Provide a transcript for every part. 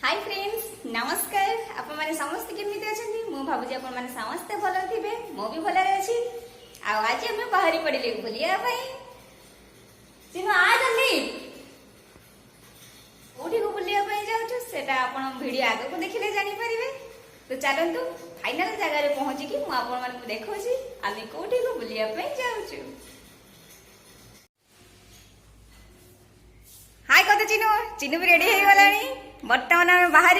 Hi friends नमस्कार आपण माने समस्त केमिति अछंती मु भाबुजी आपण माने समस्त भलो थिबे मो भी भलो अछि आ आज हम बाहरी पड़िले बुलिया भाई चिनो आ जल्दी ओठी को बुलिया भाई जाउ छु सेटा आपण वीडियो आगे को देखिले जानि परिबे तो चलंतु फाइनल जगह रे पहुंची कि मु आपण माने देखौ छी आमी कोठी को बुलिया भाई जाउ छु। हाय कत चिनो चिनो भी रेडी हे गलानी बर्तमान आम बाहर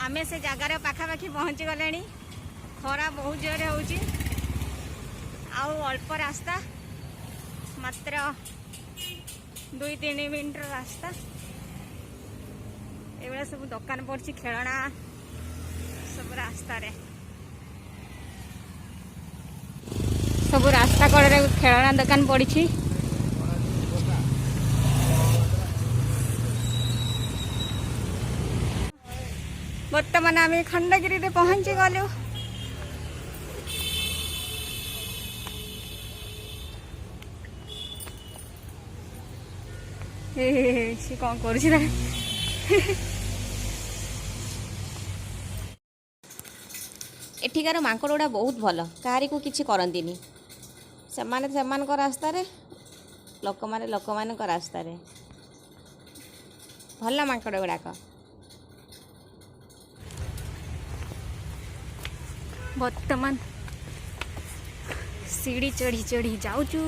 आम से जगार पाखापाखि पहुँची गले खरा बहुत जोर हो अल्प रास्ता मात्र 2-3 मिनट रास्ता एवं सब दुकान पड़ी खेलना सब रास्ता रे सब रास्ता कड़े खेलना दुकान पड़ी बर्तमान आम खंडगिरी रे पहुंची गलु सी कौन कर एठिकार मांकड़ गुड़ा बहुत भल कहारी को किसी करंतीनी सेमान रास्ता रे लोक माने रास्ता रे भल मांकड़ गुड़ाक बर्तमान सीढ़ी चढ़ी चढ़ी जाऊचु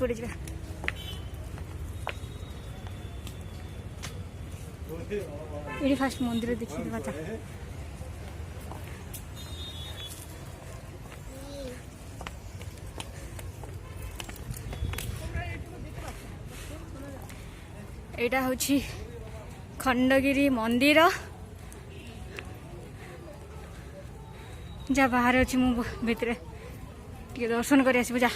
पड़े जा ये फास्ट मंदिर देखिए बाचा एटा होची खंडगिरी मंदिर जा बाहर अच्छी मु भितर टे दर्शन कर आसबू जा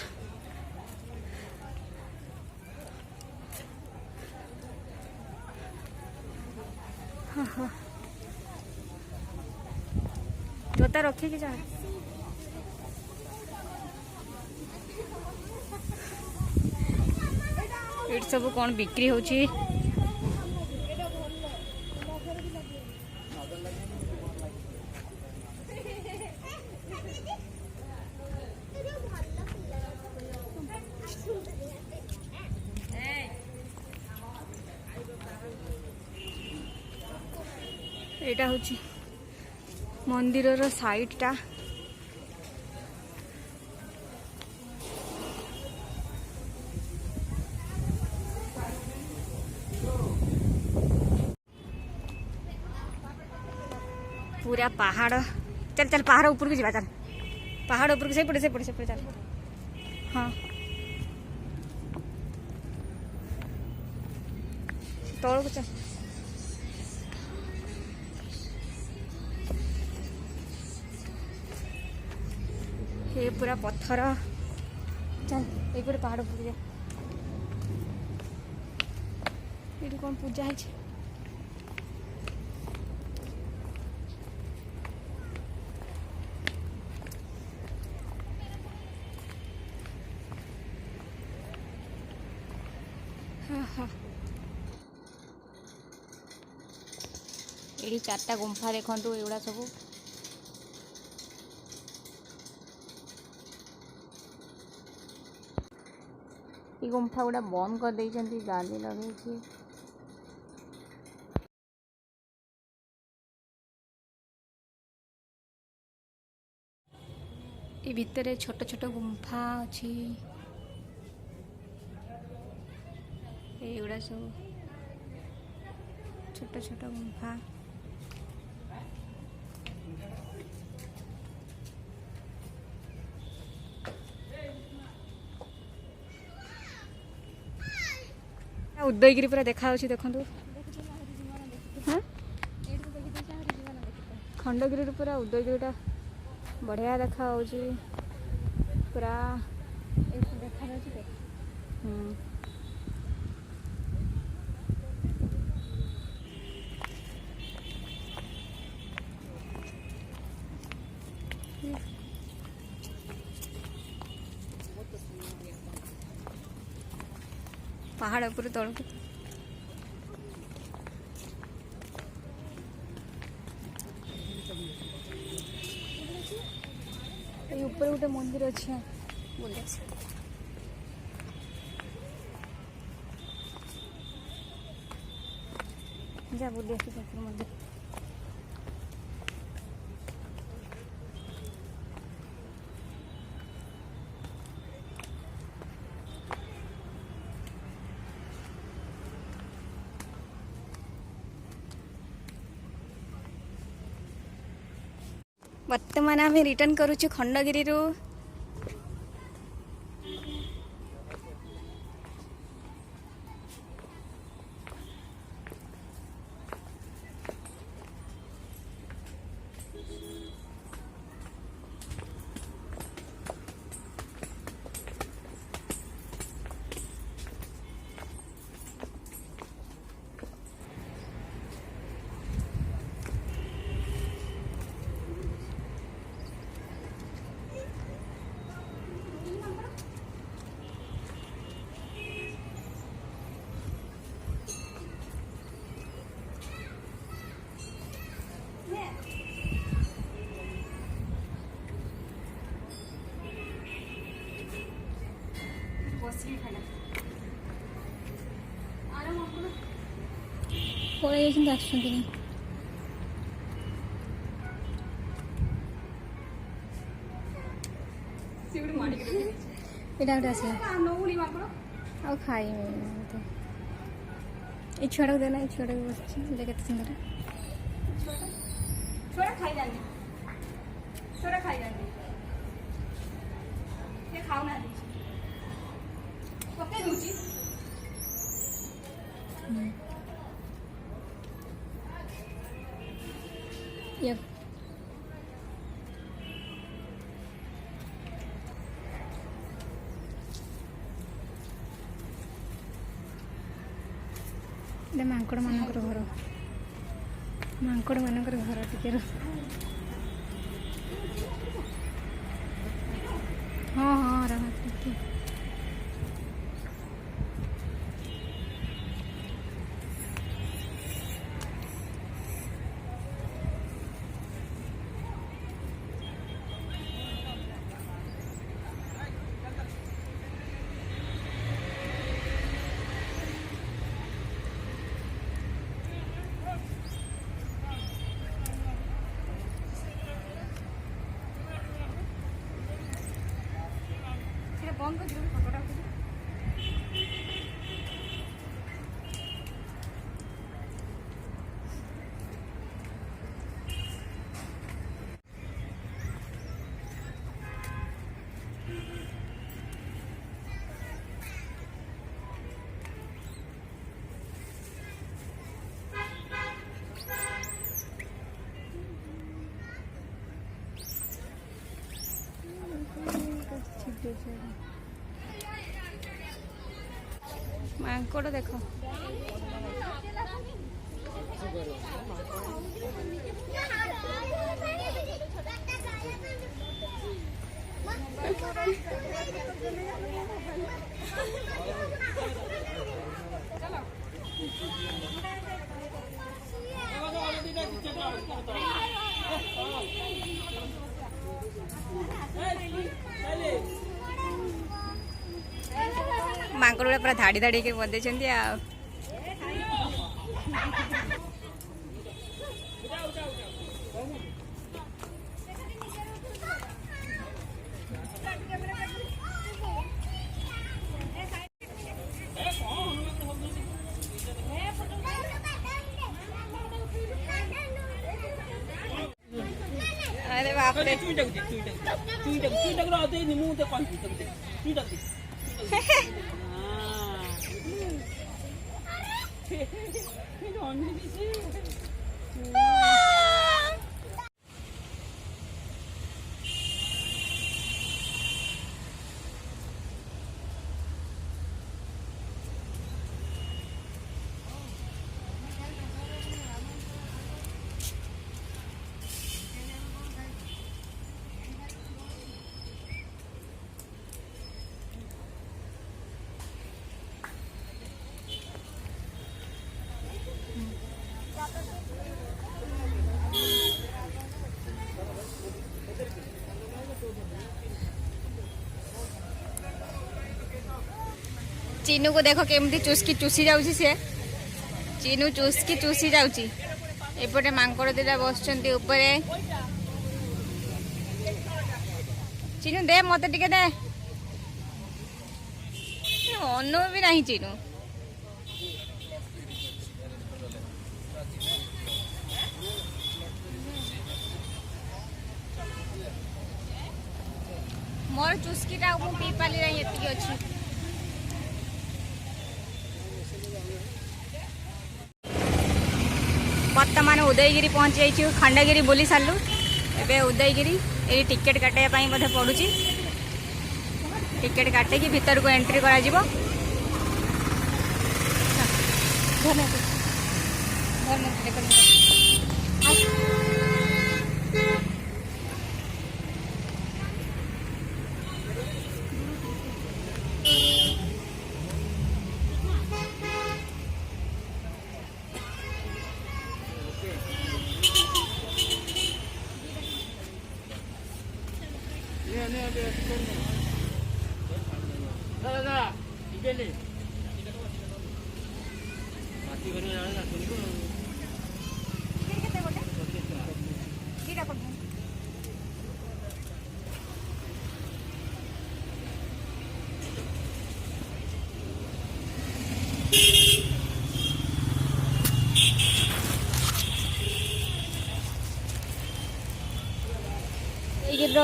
जोता रखी कि जा ये सब कौन बिक्री होची एटा होची मंदिर साइड टा पूरा पहाड़ चल चल पहाड़ ऊपर को जा चल पहाड़ ऊपर से पड़े चल हाँ तौड़ को चल ये पूरा पत्थर चल ये पूरे पहाड़ ऊपर जा ये कौन पूजा है ये 4टा गुंफा देखु एगुड़ा सब ये गुंफा गुड़ा बंद कर देइछंती जाली लगे ये भितर छोट छोट गुंफा अच्छी एगुड़ा सब छोट छोट गुंफा उदयगिरी पूरा देखा देखु खंडगिरी पूरा उदयगिरी बढ़िया देखा पूरा देखा ପାହାଡ଼ ଉପରୁ ତଳକୁ ଏଇ ଉପରେ ଗୋଟେ ମନ୍ଦିର ଅଛି ବୁଲି ଆସିବା ଯା ବୁଲି ଆସିବା ମନ୍ଦିର ବର୍ତ୍ତମାନ ଆମେ ରିଟର୍ନ କରୁଛୁ ଖଣ୍ଡଗିରିରୁ ପଳେଇ ଯାଇଛନ୍ତି ଆସୁଛନ୍ତି ନା ଏଇଟା ଗୋଟେ ଆସିବ ଆଉ ଖାଇବି ଏଇ ଛୁଆଟାକୁ ଦେନା ଏଇ ଛୁଆଟାକୁ ବସିଛି ଏଇଟା କେତେ ସୁନ୍ଦର ଛୁଆଟା ଖାଇଯାନ୍ତି ଛୁଆଟା ଖାଇଯାନ୍ତି ସେ ଖାଉନାହାନ୍ତି ପକେଇ ଦଉଛି Yep. ମାଙ୍କଡ଼ ମାନଙ୍କର ଘର ମାଙ୍କଡ଼ ମାନଙ୍କର ଘର ଟିକେ ହଁ ହଁ ରହ बंद कर फोटोटा ମାଙ୍କଡ଼ ଦେଖ ମାଙ୍କଡ଼ ଗୁଡ଼ା ପୁରା ଧାଡ଼ି ଧାଡ଼ି ହେଇକି ବନ୍ଦେଇଛନ୍ତି ଆଉ अरे बाप रे चिनू को देख केमती चुस्की चुसी जाऊँगी सी चिनू चुस्की चुसी जाऊँगी एपटे मांकड़ दिटा बस उपरे चिनू दे मत टिके दे अनु भी नहीं चिनू मोर चुस्कीटा मु पी पाली नहीं एतिकी अच्छी बर्तमान उदयगिरी पहुंची जाइए खंडगिरी बुली सारू एवं उदयगिरी ये टिकेट काटापी बोधे पड़ू टिकेट काटिकी भीतर को एंट्री करा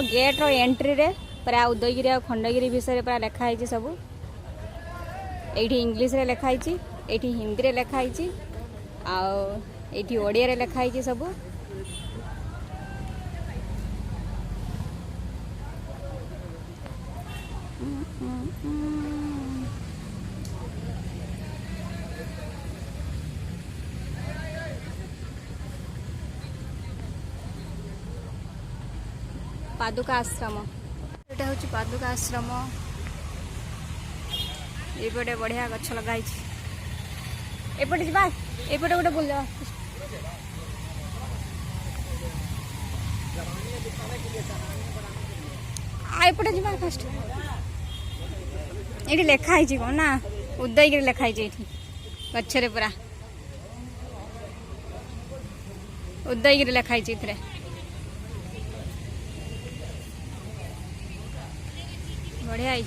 गेट रो एंट्री रे पूरा उदयगिरी और खंडगिरी विषय पूरा लिखाई सब ये इंग्लीश रे लिखाई ये हिंदी रे लिखाई ये ओडिया रे लिखाई सब पादुका आश्रम यहाँ हूँ पादुका आश्रम ये बढ़िया गछ लगाई एपटे जा एपटे गोटे बुल एपटे जा फास्ट ये लिखाई कौन ना उदयगिरी लिखाई ये गचरे पूरा उदयगिरी लिखाई बढ़िया है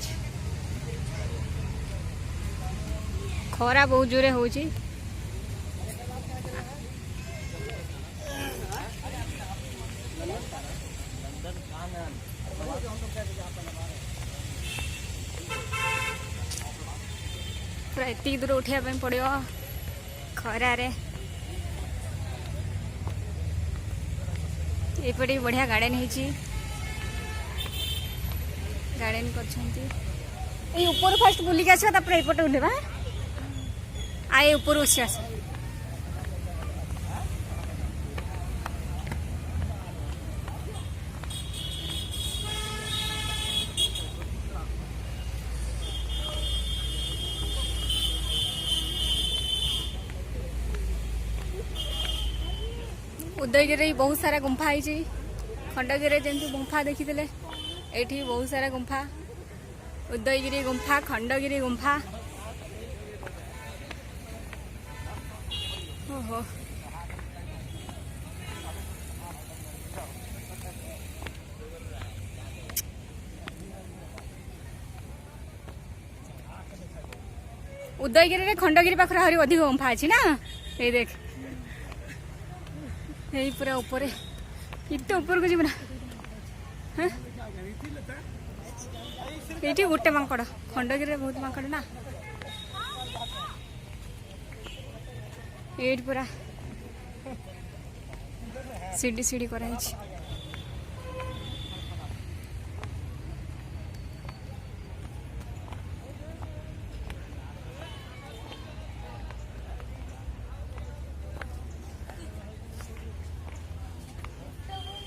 खरा बहुत जोरे हो एति दूर उठा पड़ो खरारे एपटे बढ़िया गार्डन है गार्डन कर ऊपर फास्ट बुलिक आस एपटे उठेबा आए ऊपर उसी आस उदयगिरी बहुत सारा गुंफा है खंडगिरी जमी गुंफा देखी एठी बहुत सारा गुंफा उदयगिरी गुंफा खंडगिरी गुंफा ओहो उदयगिरी खंडगिरी पाखर आहरी अधिक गुंफा अच्छी ना ये देख यही पूरा ऊपर इतने ऊपर को जीवना हाँ ये गोटे मांकड़ खंडगिरी बहुत मांकड़ ना ये पूरा सीढ़ी सीढ़ी कराई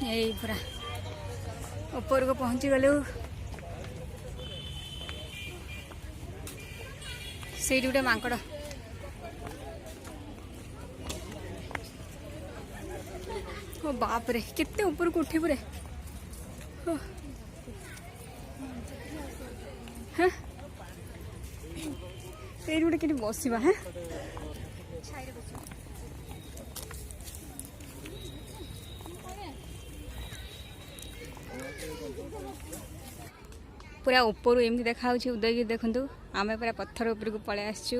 यही पूरा ऊपर को पहुंची गलु से गोटे मांकड़ ओ बाप रे कितने ऊपर को उठी पूरे ସେଇଠି ଗୋଟେ କେମିତି ବସିବା ହଁ पूरा ऊपर एमती देखा उदयगिरी देखु आम पूरा पत्थर उपरको पलि आसचु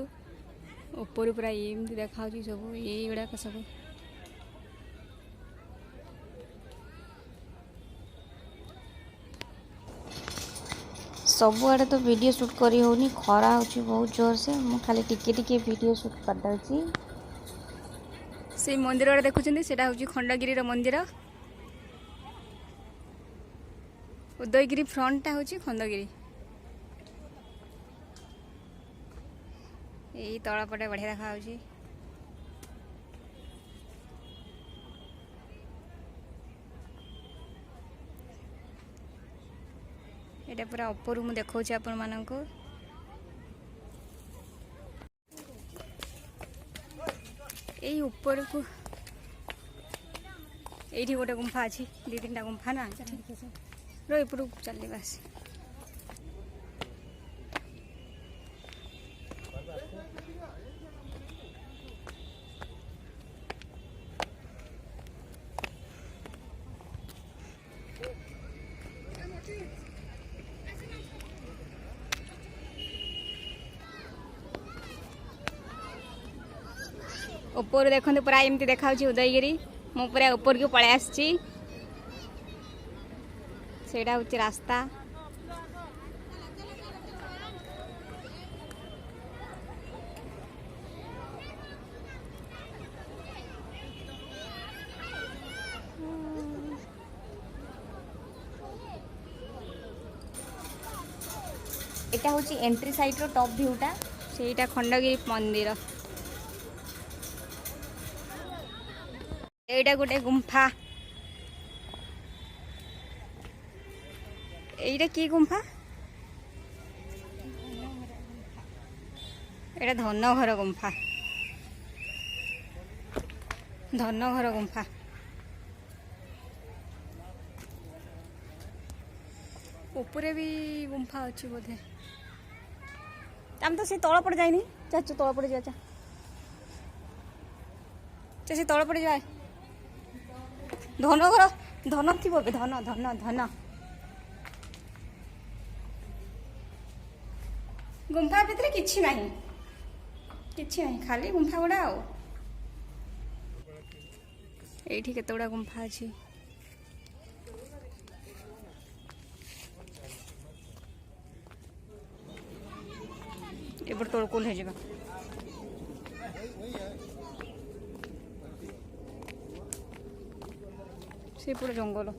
ऊपर पूरा एमती देखा सब युड़ाक सब सबुआड़े तो वीडियो शूट करी होनी खरा होची बहुत जोर से मु खाली टिके टिके वीडियो शूट कर दउची से मंदिर देखुं से खंडगिरी मंदिर उदयगिरी फ्रंटा हूँ खंडगिरी यही तलपटे बढ़िया देखा ये पूरा ऊपर मुझे देखा आपण मानक यही ऊपर को ये गोटे गुंफा अच्छी दी तीन गुंफा ना रो चल बस ऊपर देखते पूरा एमती देखा उदयगिरी मु पूरा ऊपर को पलि आसची सेटा हूँ रास्ता एटा हूँ एंट्री साइड रो टॉप व्यूटा सेटा खंडगिरी मंदिर एटा गोटे गुंफा एटा की गुंफा एटा धनघर गुंफा धनघर गुंफा ऊपर भी गुंफा अच्छी बोधे आम तो से तल पड़े जाइनी चाचू तल पड़े जा से तल पड़े जाए धनघर धन थी धन धन धन गुंफा भितर किछि नहीं खाली गुंफा गुड़ा आठी केते गुड़ा गुंफा अच्छी एपट तोड़कोल हो जाएगा से पूरा जंगल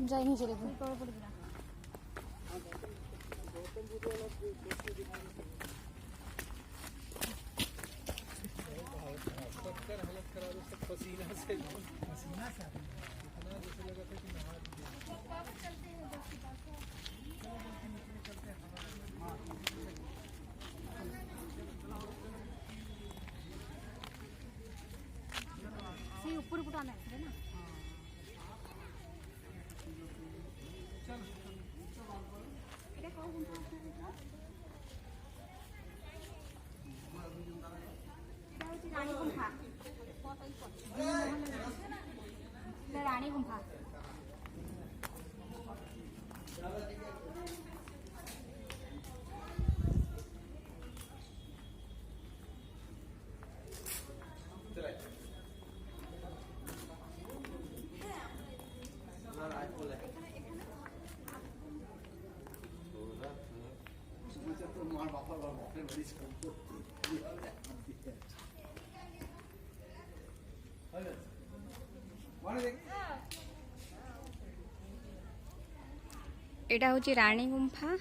जाइनी चले ऊपर उठाना है ना रानी गुंफा रानी गुंफा एटा हूँ रानी गुंफा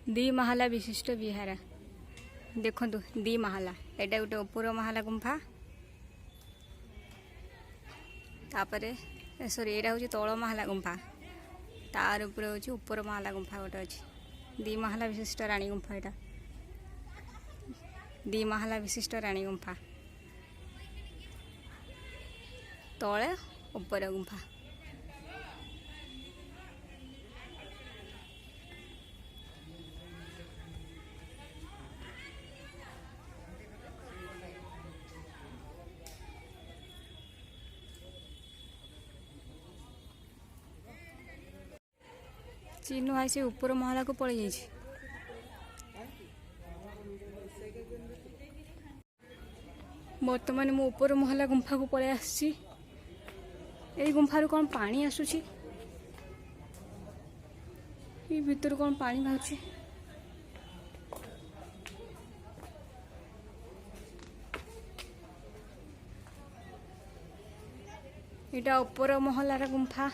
दी माहाला विशिष्ट विहार देखु दी माहाला एटा गोटे उपर माहाला गुंफा तापरे सॉरी एटा हूँ तल माहाला गुंफा तार ऊपर हूँ उपर माहाला गुंफा गोटे अच्छी दी माहाला विशिष्ट रानी गुंफा एटा दी माहाला विशिष्ट रानी गुंफा तले उपर गुंफा चिन्हु आई से ऊपर महला को पड़ जाइए बर्तमान मु ऊपर महला गुंफा को पड़े आसी गुंफार कौन पानी आसुची भीतर कौन पानी बाहर इटा ऊपर महलार गुंफा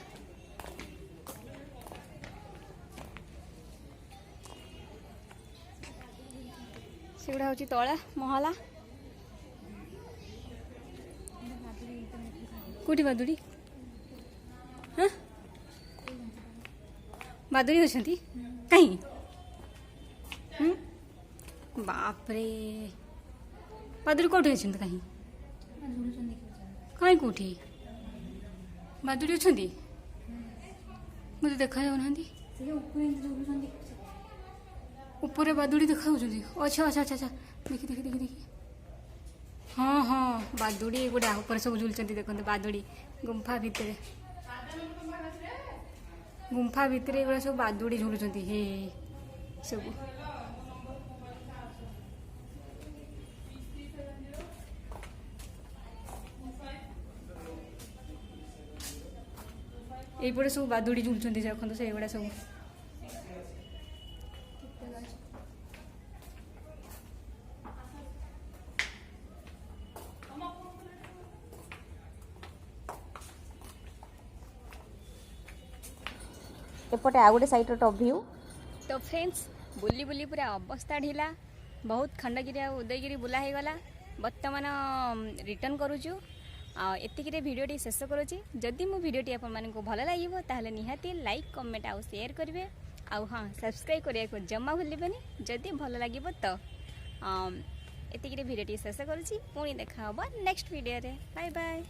सेगुड़ा हूँ तला महला कौटी बादुड़ी हाँ बादुड़ी अच्छा कहीं बापरे बादुड़ी कौटी अच्छा कहीं कहीं कौटी बादुड़ी अच्छा मुझे देखा जाऊना ऊपर बादुड़ी देखा अच्छा अच्छा अच्छा अच्छा देखी देखी देखी देखी हाँ हाँ बादुड़ी गोटे ऊपर सब झुलुंट देखते बादुड़ी गुंफा भितर एगुड़ा सब बादुड़ी झुलुंट हे सब ये सब बादुड़ी झुलुंट देखते से गुड़ा सब एपटे आ गोटे साइड टॉप व्यू तो फ्रेंड्स बुली बुली पूरा अवस्था ढिला बहुत खंडगिरी आ उदयगिरी बुला हो गला बर्तमान रिटर्न करुचु एतिकी भिडियोटी शेष करुच्ची जदि मो भिडियोटी आपको भल लगे ताहले निहाती लाइक कमेंट आउ शेयर करेंगे आउ हाँ सब्सक्राइब करने को जमा भूलबेनी जदि भल लगे तो एतिकी भिडियोटी शेष करुच्ची पुणी देखा नेक्स्ट वीडियो रे बाय बाय।